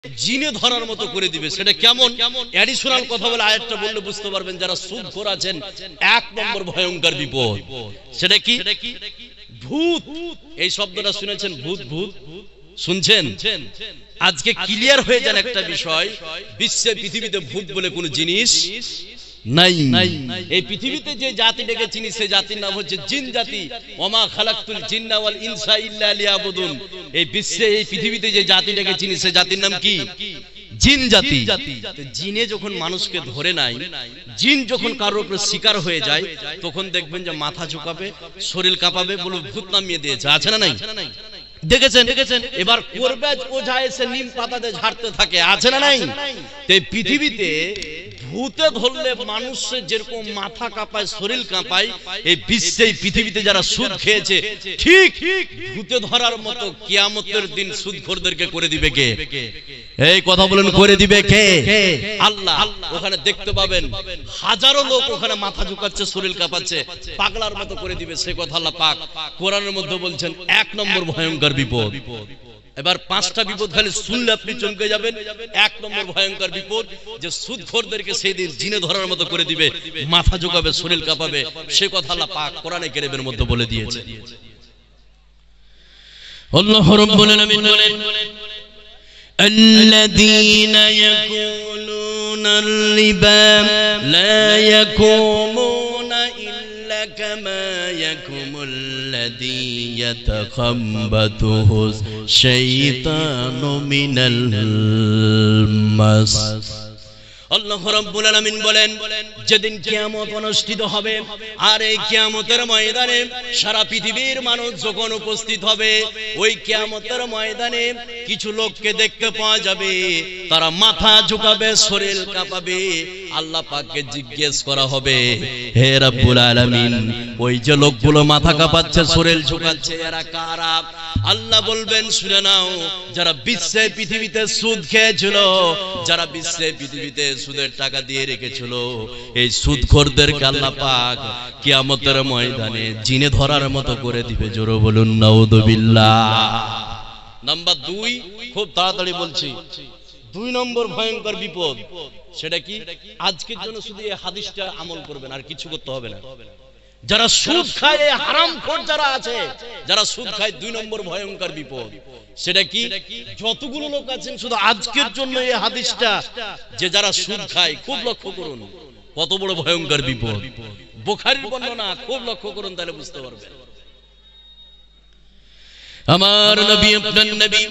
জিনে ধরার মতো করে দিবে। সেটা কেমন? অ্যাডিশনাল কথা বলে আয়াতটা বললে বুঝতে পারবেন যারা সুদখোর আছেন এক নম্বর ভয়ঙ্কর বিপদ। সেটা কি? ভূত। এই শব্দটা শুনেছেন? ভূত ভূত শুনছেন? আজকে ক্লিয়ার হয়ে যান একটা বিষয়, বিশ্বে পৃথিবীতে ভূত বলে কোনো জিনিস নাই। এই পৃথিবীতে যে জাতিটাকে চিনি সে জাতির নাম হচ্ছে জিন জাতি। ওমা খালাকতুল জিন্না ওয়াল ইনসা ইল্লা লিয়াবুদুন। এই বিশ্বে এই পৃথিবীতে যে জাতিটাকে চিনি সে জাতির নাম কি? জিন জাতি। জিনে যখন মানুষকে ধরে নাই, জিন যখন কারোর উপরে শিকার হয়ে যায়, তখন দেখবেন যে মাথা ঝুঁকাবে, শরীর কাঁপাবে, বলে ভূত নামিয়ে দিয়েছে। আছে না নাই? দেখেছেন? এবার করবে ওঝা এসে নিম পাতাতে ঝাড়তে থাকে। আছে না নাই? এই পৃথিবীতে ভূতে ধরলে মানুষের যেরকম মাথা কাঁপায়, শরীর কাঁপায়, এই বিশ্বে পৃথিবীতে যারা সুদ খেয়েছে ঠিক ভূতে ধরার মতো কিয়ামতের দিন সুদখোরদেরকে করে দিবে কে? এই কথা বলেন, করে দিবে কে? আল্লাহ। ওখানে দেখতে পাবেন হাজারো লোক ওখানে মাথা ঝুঁকাচ্ছে, শরীর কাঁপাচ্ছে, পাগলার মতো করে দিবে। সে কথা আল্লাহ পাক কোরআনের মধ্যে বলছেন। এক নম্বর ভয়ঙ্কর বিপদ। এবার পাঁচটা বিপদ খালি শুনলে আপনি চমকে যাবেন। এক নম্বর ভয়ঙ্কর বিপদ যে সুদখোরদেরকে সেই দিন জিনে ধরার মতো করে দিবে, মাথা ঝুঁকাবে, শরীর কাঁপাবে। সে কথা আল্লাহ পাক কোরআনে কারীমের মধ্যে বলে দিয়েছে। আল্লাহ রাব্বুল আলামিন বলেন, আল্লাযীনা ইয়াকুলুনা আর-রিবা লা ইয়াকুমুনা ইল্লা কামা ইয়াকুমুল লাযী ইয়াতাখাব্বাতুহু শাইতানু মিনাল মাস। আল্লাহ রাব্বুল আলামিন বলেন, যেদিন কিয়ামত অনুষ্ঠিত হবে আর এই কিয়ামতের ময়দানে সারা পৃথিবীর মানুষ যখন উপস্থিত হবে, ওই কিয়ামতের ময়দানে কিছু লোককে দেখতে পাওয়া যাবে, তারা মাথা ঝুঁকাবে, শরীর কাঁপাবে। আল্লাহ পাককে জিজ্ঞেস করা হবে, হে রাব্বুল আলামিন, ওই যে লোকগুলো মাথা কাঁপাচ্ছে, শরীর ঝুঁকাচ্ছে, এরা কারা? আল্লাহ বলবেন, শুনে নাও, যারা বিশ্বে পৃথিবীতে সুদ খেয়েছিল, যারা বিশ্বে পৃথিবীতে সুদের টাকা দিয়ে রেখেছিল, এই সুদখোরদেরকে আল্লাহ পাক কিয়ামতের ময়দানে জিনে ধরার মতো করে দিবে। জোরে বলুন নাউযুবিল্লাহ। নাম্বার 2, খুব তাড়াতাড়ি বলছি, 2 নম্বর ভয়ঙ্কর বিপদ। সেটা কি? আজকের জন্য শুধু এই হাদিসটা আমল করবেন, আর কিছু করতে হবে না। যারা সুদ খায়, হারামখোর যারা আছে, যারা সুদ খায়, 2 নম্বর ভয়ঙ্কর বিপদ। সেটা কি? যতগুলো লোক আছেন শুধু আজকের জন্য এই হাদিসটা, যে যারা সুদ খায়, খুব লক্ষ্য করুন কত বড় ভয়ঙ্কর বিপদ। বুখারীর বর্ণনা, খুব লক্ষ্য করুন, তাহলে বুঝতে পারবেন। আমার নবী, আপনার নবী,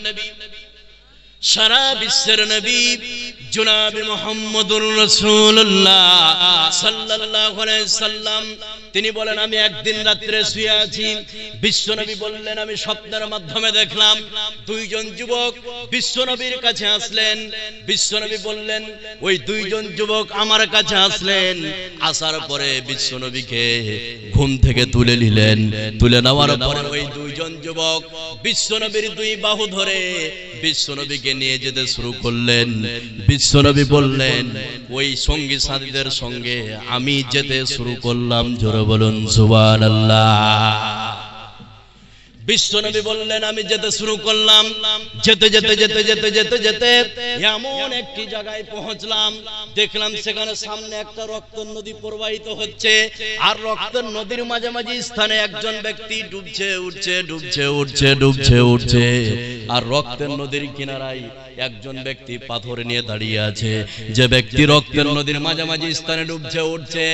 সারা বিশ্বের নবী জনাবে মুহাম্মদুর রাসূলুল্লাহ সাল্লাল্লাহু আলাইহি সাল্লাম, তিনি বলেন, আমি একদিন রাত্রে শুয়ে আছি, বিশ্বনবী বললেন, আমি স্বপ্নের মাধ্যমে দেখলাম 2 জন যুবক বিশ্বনবীর কাছে আসলেন। বিশ্বনবী বললেন, ওই 2 জন যুবক আমার কাছে আসলেন, আসার পরে বিশ্বনবীকে ঘুম থেকে তুলে নিলেন। তুলে নেওয়ার পরে ওই 2 জন যুবক বিশ্বনবীর 2 বাহু ধরে বিশ্বনবীকে নিয়ে যেতে শুরু করলেন। বিশ্বনবী বললেন, ওই সঙ্গী সাথীদের সঙ্গে আমি যেতে শুরু করলাম। জোরে বলুন সুবহানাল্লাহ। বিশ্বনবী বললেন, আমি যেতে শুরু করলাম। যেতে যেতে যেতে যেতে যেতে যেতে এমন একটি জায়গায় পৌঁছলাম, দেখলাম সেখানে সামনে একটা রক্তের নদী প্রবাহিত হচ্ছে, আর রক্তের নদীর মাঝামাঝি স্থানে একজন ব্যক্তি ডুবছে, উঠছে, ডুবছে, উঠছে, ডুবছে, উঠছে। আর রক্তের নদীর কিনারায় একজন ব্যক্তি পাথর নিয়ে দাঁড়িয়ে আছে। যে ব্যক্তি রক্তের নদীর মাঝামাঝি স্থানে ডুবছে, উঠছে,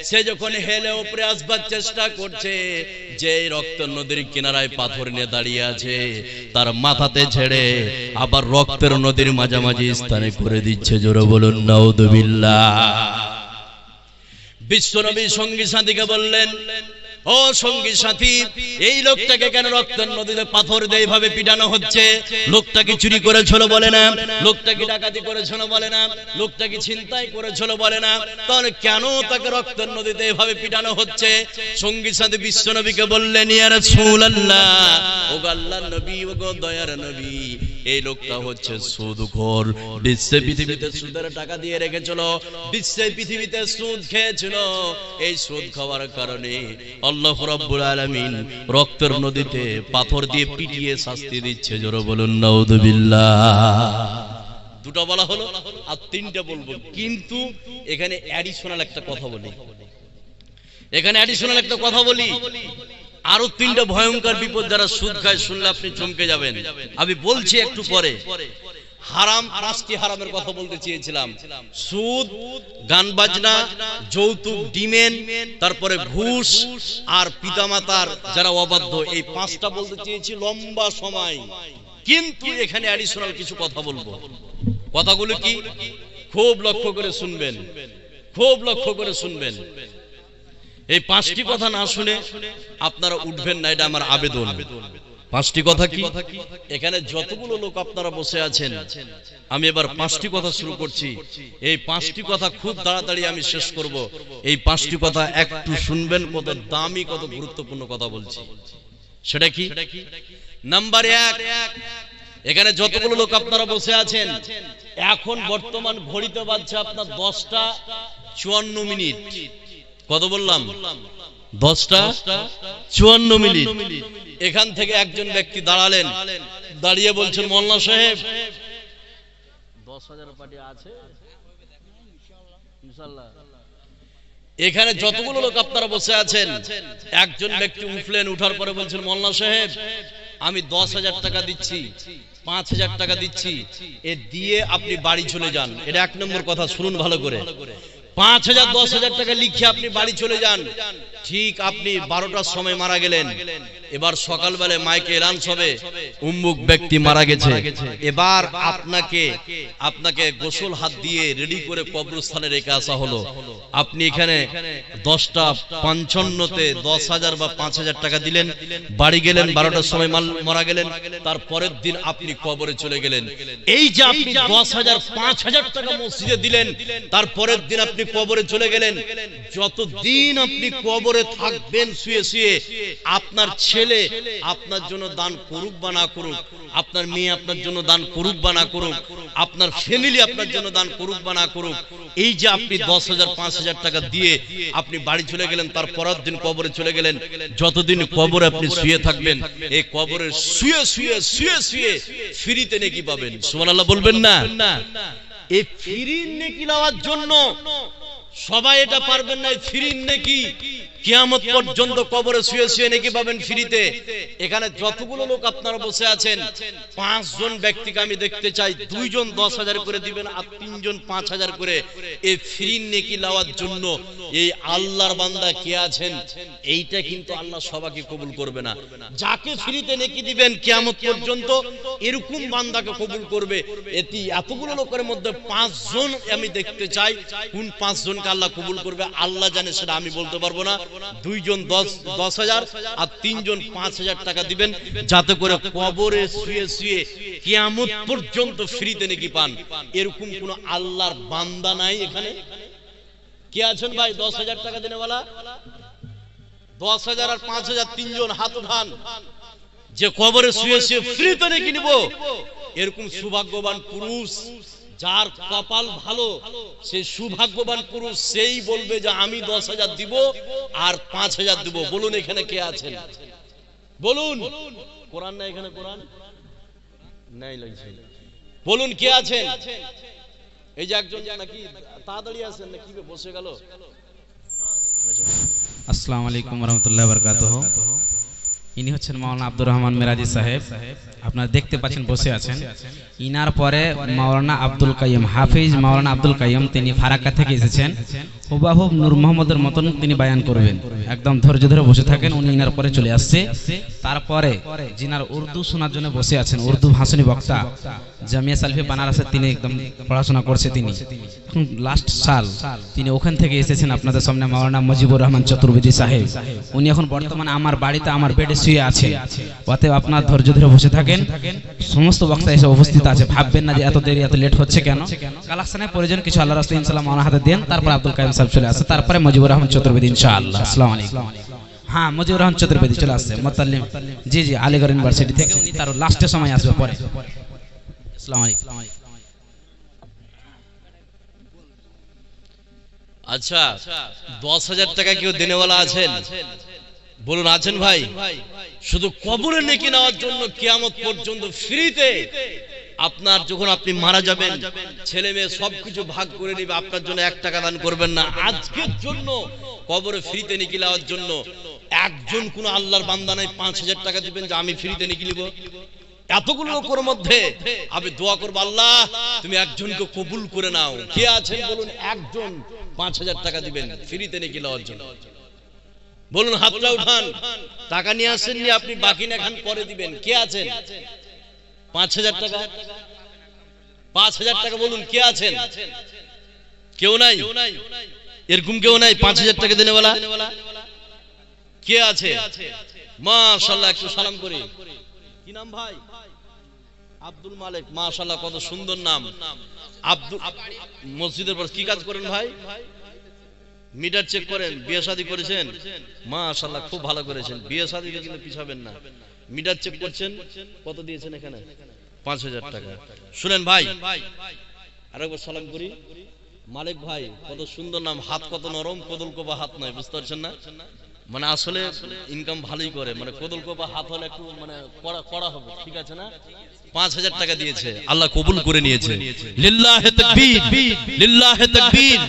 সে যখন হেলে উপরে আসবার চেষ্টা করছে, যে রক্তের নদীর কিনারায় পাথর নিয়ে দাঁড়িয়ে আছে, তার মাথাতে ছেড়ে আবার রক্তের নদীর মাঝামাঝি স্থানে করে দিচ্ছে। জোরে বলুন নাউযুবিল্লাহ। বিশ্বনবী সঙ্গী সাথীকে বললেন, ও সঙ্গী সাথী, এই লোকটাকে কেন রক্তের নদীতে পাথর দিয়ে এইভাবে পিটানো হচ্ছে? লোকটা কি চুরি করেছিল বলে না, লোকটা কি ডাকাতি করেছিল বলে না, লোকটা কি ছিনতাই করেছিল বলে না, তাহলে কেন তাকে রক্তের নদীতে এইভাবে পিটানো হচ্ছে? সঙ্গী সাথী বিশ্বনবীকে বললেন, ইয়া রাসূলুল্লাহ, ও আল্লাহর নবী, ও দয়ার নবী, এই লোকটা হচ্ছে সুদখোর। বিশ্বে পৃথিবীতে সুদের টাকা দিয়ে রেখেছিল, বিশ্বে পৃথিবীতে সুদ খেয়েছিল। এই সুদ খাওয়ার কারণে আল্লাহ রাব্বুল আলামিন রক্তের নদীতে পাথর দিয়ে পিটিয়ে শাস্তি দিচ্ছে। জোরে বলুন নাউযুবিল্লাহ। দুটো বলা হলো আর তিনটা বলবো, কিন্তু এখানে অ্যাডিশনাল একটা কথা বলি, আরো তিনটা ভয়ঙ্কর বিপদ যারা সুদ খায় শুনলে আপনি চমকে যাবেন। আমি বলছি একটু পরে। হারাম, পাঁচটি হারামের কথা বলতে চেয়েছিলাম। সুদ, গান বাজনা, যৌতুক, ডিমেন, তারপরে ঘুষ আর পিতামাতার যারা অবাধ্য, এই পাঁচটা বলতে চেয়েছি লম্বা সময়, কিন্তু এখানে অ্যাডিশনাল কিছু কথা বলবো। কথাগুলো কি খুব লক্ষ্য করে শুনবেন, খুব লক্ষ্য করে শুনবেন। এই পাঁচটি কথা না শুনে আপনারা উঠবেন না, এটা আমার আবেদন। পাঁচটি কথা কি? এখানে যতগুলো লোক আপনারা বসে আছেন, আমি এবার পাঁচটি কথা শুরু করছি। এই পাঁচটি কথা খুব তাড়াতাড়ি আমি শেষ করব। এই পাঁচটি কথা একটু শুনবেন, কত দামি, কত গুরুত্বপূর্ণ কথা বলছি। সেটা কি? নাম্বার এক, এখানে যতগুলো লোক আপনারা বসে আছেন, এখন বর্তমান ঘড়িতে বাজছে আপনার 10টা 54 মিনিট। কত বললাম? 10টা 54 মিনিট। এখান থেকে একজন ব্যক্তি দাঁড়ালেন, দাঁড়িয়ে বলছেন, মোল্লা সাহেব 10,000 পার্টি আছে ইনশাআল্লাহ। এখানে যতগুলো লোক আপনারা বসে আছেন, একজন ব্যক্তি উঠলেন, উঠার পরে বলছেন, মোল্লা সাহেব আমি 10,000 টাকা দিচ্ছি, 5,000 টাকা দিচ্ছি, এ দিয়ে আপনি বাড়ি চলে যান। এটা এক নম্বর কথা, শুনুন ভালো করে। 5,000 10,000 টাকা লিখে আপনি বাড়ি চলে যান। ঠিক আপনি 12টার সময় মারা গেলেন, এবার সকালবেলায় মাইকে এলান হবে উম্মুক ব্যক্তি মারা গেছে। এবার আপনাকে গোসল হাত দিয়ে রেডি করে কবরস্থানে রেখে আসা হলো। আপনি এখানে 10টা 55-তে 10,000 বা 5,000 টাকা দিলেন, বাড়ি গেলেন, 12টার সময় মারা গেলেন, তার পরের দিন আপনি কবরে চলে গেলেন। এই যে আপনি 10,000 5,000 টাকা মসজিদে দিলেন, তার পরের দিন আপনি কবরে চলে গেলেন। যতদিন আপনি কবরে থাকবেন শুয়ে শুয়ে, আপনার ছেলে আপনার জন্য দান করুক বা না করুক, আপনার মেয়ে আপনার জন্য দান করুক বা না করুক, আপনার ফ্যামিলি আপনার জন্য দান করুক বা না করুক, এই যে আপনি 10,000 5,000 টাকা দিয়ে আপনি বাড়ি চলে গেলেন, তার পরের দিন কবরে চলে গেলেন। যতদিন কবরে আপনি শুয়ে থাকবেন, এই কবরে শুয়ে শুয়ে শুয়ে শুয়ে ফ্রিতে নেকি পাবেন। সুবহানাল্লাহ বলবেন না? এই ফ্রি নেকি নেওয়ার জন্য সবাই এটা পারবেন না। ফ্রি নেকি কিয়ামত পর্যন্ত কবরে শুয়ে শুয়ে নেকি পাবেন ফ্রিতে। এখানে যতগুলো লোক আপনারা বসে আছেন, 5 জন ব্যক্তিকে আমি দেখতে চাই 2 জন 10,000 করে দিবেন আর 3 জন 5,000 করে। এই ফ্রি নেকি নেওয়ার জন্য এই আল্লাহর বান্দা কে আছেন, এইটা কিন্তু আল্লাহ সবাইকে কবুল করবে না। যাকে ফ্রিতে নেকি দিবেন কিয়ামত পর্যন্ত এরকম বান্দাকে কবুল করবে। এতগুলো লোকের মধ্যে 5 জন আমি দেখতে চাই, কোন 5 জনকে আল্লাহ কবুল করবে আল্লাহ জানে, সেটা আমি বলতে পারবো না। 2 জন 10,000 আর 3 জন 5,000 টাকা দিবেন, যাতে করে কবরে শুয়ে শুয়ে কিয়ামত পর্যন্ত ফ্রিতে নেকি পান। এরকম কোন আল্লাহর বান্দা নাই এখানে? কে আছেন ভাই 10,000 টাকা দেনেওয়ালা? 10,000 আর 5,000 3 জন হাত উঠান, যে কবরে শুয়ে শুয়ে ফ্রিতে নেকি নিব। এরকম সৌভাগ্যবান পুরুষ যার কপাল ভালো, সেই সৌভাগ্যবান পুরুষ সেই বলবে যে আমি 10,000 দিব আর 5,000 দিব। বলুন এখানে কে আছেন? বলুন। কোরআন না এখানে? কোরআন নাই লাগছে। বলুন কে আছেন? এই যে একজন নাকি তাড়াতাড়ি আছেন নাকি বসে গেল। আসসালামু আলাইকুম ওয়া রাহমাতুল্লাহি ওয়া বারাকাতুহু। ইনি হচ্ছেন মাওলানা আব্দুর রহমান মিরাজি সাহেব, আপনারা দেখতে পাচ্ছেন বসে আছেন। ইনার পরে মাওলানা আব্দুল কাইয়ুম, হাফিজ মাওলানা আব্দুল কাইয়ুম, তিনি ফারাক্কা থেকে এসেছেন। হুবাহুব নূর মোহাম্মদের মতন তিনি বায়ান করবেন, একদম ধৈর্য ধরে বসে থাকেন। উনি ইনার পরে চলে আসছে। তারপরে যিনার উর্দু শোনার জন্য বসে আছেন, উর্দু ভাষণী বক্তা জামিয়া সালফি বানারসে তিনি একদম পড়াশোনা করছে, তিনি এখন লাস্ট সাল তিনি ওখান থেকে এসেছেন আপনাদের সামনে, মাওলানা মুজিবুর রহমান চতুর্বেদী সাহেব। উনি এখন বর্তমানে আমার বাড়িতে আমার বেডে শুয়ে আছে। অতএব আপনার ধৈর্য ধরে বসে থাকেন। সমস্ত বক্তা এসে উপস্থিত আছে, ভাববেন না যে এত দেরি এত লেট হচ্ছে কেন। কালেকশনের প্রয়োজন কিছু আল্লাহ রাসূল ইনশাআল্লাহ মাওলানা হাতে দেন, তারপর আব্দুল কাইয়ুম সাহেব চলে আসে, তারপরে মুজিবুর রহমান চতুর্বেদী ইনশাআল্লাহ। আসসালামু আলাইকুম। হ্যাঁ, মুজিবুর রহমান চতুর্বেদী চলে আসছে, মুতাল্লিম। জি জি, আলীগড় ইউনিভার্সিটি থেকে। উনি তার লাস্টের সময় আসবে পরে। আসসালামু আলাইকুম। আচ্ছা, 10,000 টাকা কেউ দেনেওয়ালা আছেন? বলুন আছেন ভাই? শুধু কবরে নেকি নেওয়ার জন্য কিয়ামত পর্যন্ত ফ্রিতে আপনার যখন আপনি মারা যাবেন ছেলে মেয়ে সবকিছু ভাগ করে নেবে, আপনার জন্য 1 টাকা দান করবেন না। আজকের জন্য কবরে ফ্রিতে নিয়ে যাওয়ার জন্য একজন কোন আল্লাহর বান্দা নাই 5000 টাকা দিবেন যে আমি ফ্রিতে নিয়ে নিব। এতগুলো লোকের মধ্যে আমি দোয়া করব, আল্লাহ তুমি একজনকে কবুল করে নাও। কে আছেন বলুন? একজন 5000 টাকা দিবেন ফ্রিতে নিয়ে যাওয়ার জন্য। বলুন, হাতটা উঠান। টাকা নিয়ে আসেননি আপনি, বাকি না খান পরে দিবেন। কে আছেন? 5000 টাকা, 5000 টাকা বলুন, কে আছেন? কেউ নাই? এরকম কেউ নাই 5000 টাকা দেনেওয়ালা? কে আছে? মাশাআল্লাহ, একটু সালাম করি। কি নাম ভাই? আব্দুল মালিক। মাশাআল্লাহ, কত সুন্দর নাম। আব্দুল, মসজিদের পর কি কাজ করেন ভাই? মিটার চেক করেন। বিয়ে শাদী করেছেন? মাশাআল্লাহ, খুব ভালো করেছেন। বিয়ে শাদীতে কিন্তু পিছাবেন না। মিটার চেক করছেন। কত দিয়েছেন এখানে? 5000 টাকা। শুনেন ভাই, আরেকবার সালাম করি। মালিক ভাই, কত সুন্দর নাম। হাত কত নরম, কোদল কোবা হাত নাই। বুঝতে পারছেন না? মানে আসলে ইনকাম ভালোই করে। মানে কোদল কোবা হাত হলে একটু মানে কড়া হবে, ঠিক আছে না? 5000 টাকা দিয়েছে, আল্লাহ কবুল করে নিয়েছে। লিল্লাহে তাকবীর, লিল্লাহে তাকবীর।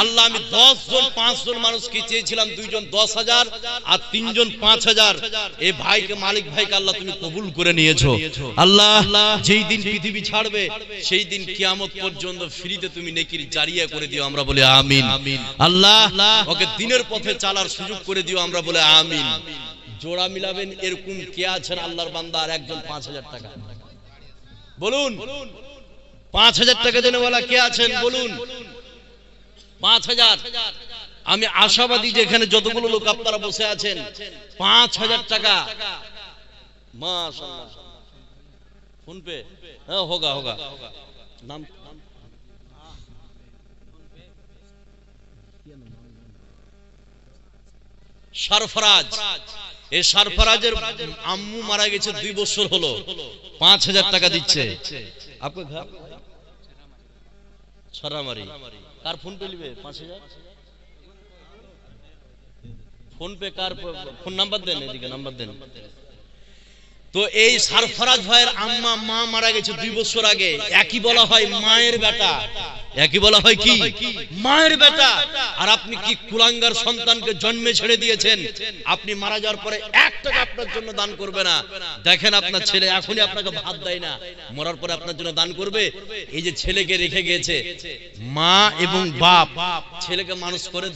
আল্লাহ, আমি 10 জন 5 জন মানুষকে চেয়েছিলাম, 2 জন 10,000 আর 3 জন 5,000। এই ভাইকে, মালিক ভাইকে আল্লাহ তুমি কবুল করে নিয়েছো। আল্লাহ, যেই দিন পৃথিবী ছাড়বে সেই দিন কিয়ামত পর্যন্ত ফ্রিতে তুমি নেকির জারিয়া করে দিও, আমরা বলি আমিন। আল্লাহ, ওকে দিনের পথে চালার সুযোগ করে দিও, আমরা বলি আমিন। জোড়া মিলাবেন এরকম কে আছেন আল্লাহর বান্দা? আর একজন 5000 টাকা বলুন। 5000 টাকা দেনেওয়ালা কে আছেন বলুন? 5000। আমি আশাবাদী যে এখানে যতগুলো লোক আপনারা বসে আছেন 5000 টাকা। মাশাআল্লাহ। Phone pay? হ্যাঁ, হোগা হোগা। নাম সরফরাজ। এই সরফরাজের আম্মু মারা গেছে 2 বছর হলো। 5000 টাকা দিচ্ছে। আপনার ঘর ছড়ামারি। কার ফোন পে নিবে? 5000 ফোন পে কার? ফোন নাম্বার দেন, এদিকে নাম্বার দেন। তো এই সরফরাজ ভাইয়ের আম্মা, মা মারা গেছে 2 বছর আগে। একই বলা হয় মায়ের বেটা, একই বলা হয় কি মায়ের বেটা। আর আপনি কি কুলাঙ্গার সন্তানকে জন্মে ছেড়ে দিয়েছেন। আপনি মারা যাওয়ার পরে 1 টাকা আপনার জন্য দান করবে না। দেখেন আপনার ছেলে এখনই আপনাকে ভাত দেয় না, মরার পরে আপনার জন্য দান করবে। এই যে ছেলেকে রেখে গিয়েছে, মা এবং বাপ ছেলেকে মানুষ করে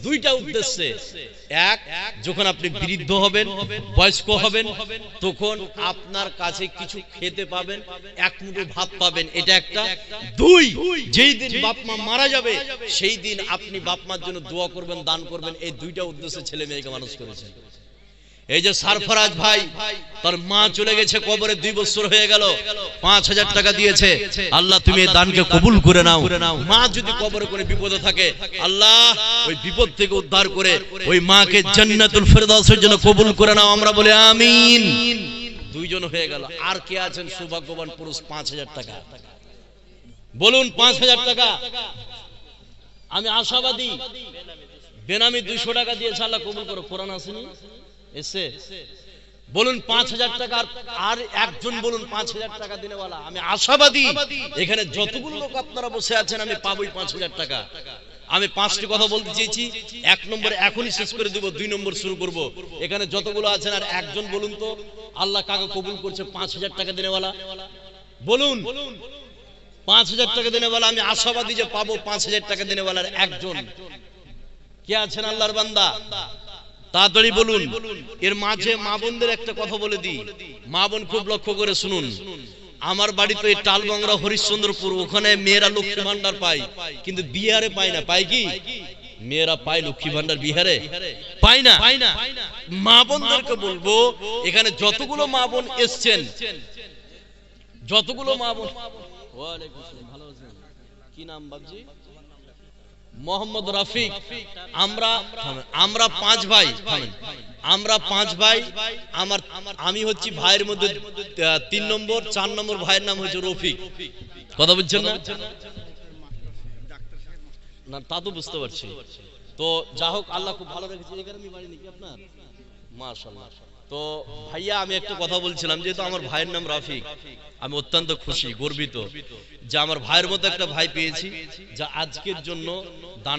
দুইটা উদ্দেশ্যে। এক, যখন আপনি বৃদ্ধ হবেন, বয়স্ক হবেন, তখন আপনার কাছে কিছু খেতে পাবেন, 1 মুঠো ভাত পাবেন, এটা একটা। 2, যেই দিন বাপ মা মারা যাবে সেই দিন আপনি বাপ মার জন্য দোয়া করবেন, দান করবেন। এই দুইটা উদ্দেশ্যে ছেলে মেয়েকে মানুষ করেছেন। এই যে সরফরাজ ভাই, তার মা চলে গেছে কবরে, 2 বছর হয়ে গেল, 5000 টাকা দিয়েছে। আল্লাহ তুমি এই দানকে কবুল করে নাও। মা যদি কবরে কোনো বিপদে থাকে, আল্লাহ ওই বিপদ থেকে উদ্ধার করে ওই মাকে জান্নাতুল ফেরদাউসের জন্য কবুল করে নাও, আমরা বলি আমিন। 2 জন হয়ে গেল। আর কে আছেন সৌভাগ্যবান পুরুষ? 5000 টাকা বলুন। 5000 টাকা। আমি আশাবাদী, বেনামি 200 টাকা দিয়েছে, আল্লাহ কবুল করো। কোরআন আসেনি এসে? বলুন 5000 টাকা। আর একজন বলুন 5000 টাকা দিনেওয়ালা। আমি আশাবাদী এখানে যতগুলো লোক আপনারা বসে আছেন আমি পাবোই 5000 টাকা। আমি 5টি কথা বলতে চেয়েছি। 1 নম্বরে এখনই শেষ করে দেব, 2 নম্বর শুরু করব। এখানে যতগুলো আছেন আর একজন বলুন তো আল্লাহ কাকে কবুল করছে 5000 টাকা দিনেওয়ালা? বলুন 5000 টাকা দিনেওয়ালা। আমি আশাবাদী যে পাবো 5000 টাকা দিনেওয়ালার একজন। কে আছেন আল্লাহর বান্দা? তাড়াতাড়ি বলুন। এর মাঝে মা বোনদের একটা কথা বলে দিই, মা বোন খুব লক্ষ্য করে শুনুন। আমার বাড়ি তো এই টালগংরা হরিশ্চন্দ্রপুর, ওখানে মেয়েরা লক্ষ্মী ভান্ডার পায়, কিন্তু বিহারে পায় না। পায় কি? মেয়েরা পায় লক্ষ্মী ভান্ডার, বিহারে পায় না। মা বোনদেরকে বলবো, এখানে যতগুলো মা বোন এসছেন, যতগুলো মা বোন, ওয়ালাইকুম আসসালাম, ভালো আছেন? কি নাম বাবজি? মোহাম্মদ রফিক। আমরা 5 ভাই। আমরা 5 ভাই। আমি হচ্ছি ভাইয়ের মধ্যে 3 নম্বর, 4 নম্বর ভাইয়ের নাম হচ্ছে রফিক। কথা বুঝছেন না? না তা তো বুঝতে পারছি। তো যা হোক, আল্লাহ খুব ভালো রেখেছে। এই কারণে বাড়ি নাকি আপনার? মাশাআল্লাহ। তো তো ভাইয়া আমি একটা কথা বলছিলাম, যেহেতু আমার ভাইয়ের নাম রাফিক, আমি অত্যন্ত খুশি গর্বিত যে আমার ভাইয়ের মতো একটা ভাই পেয়েছি, যা আজকের জন্য দান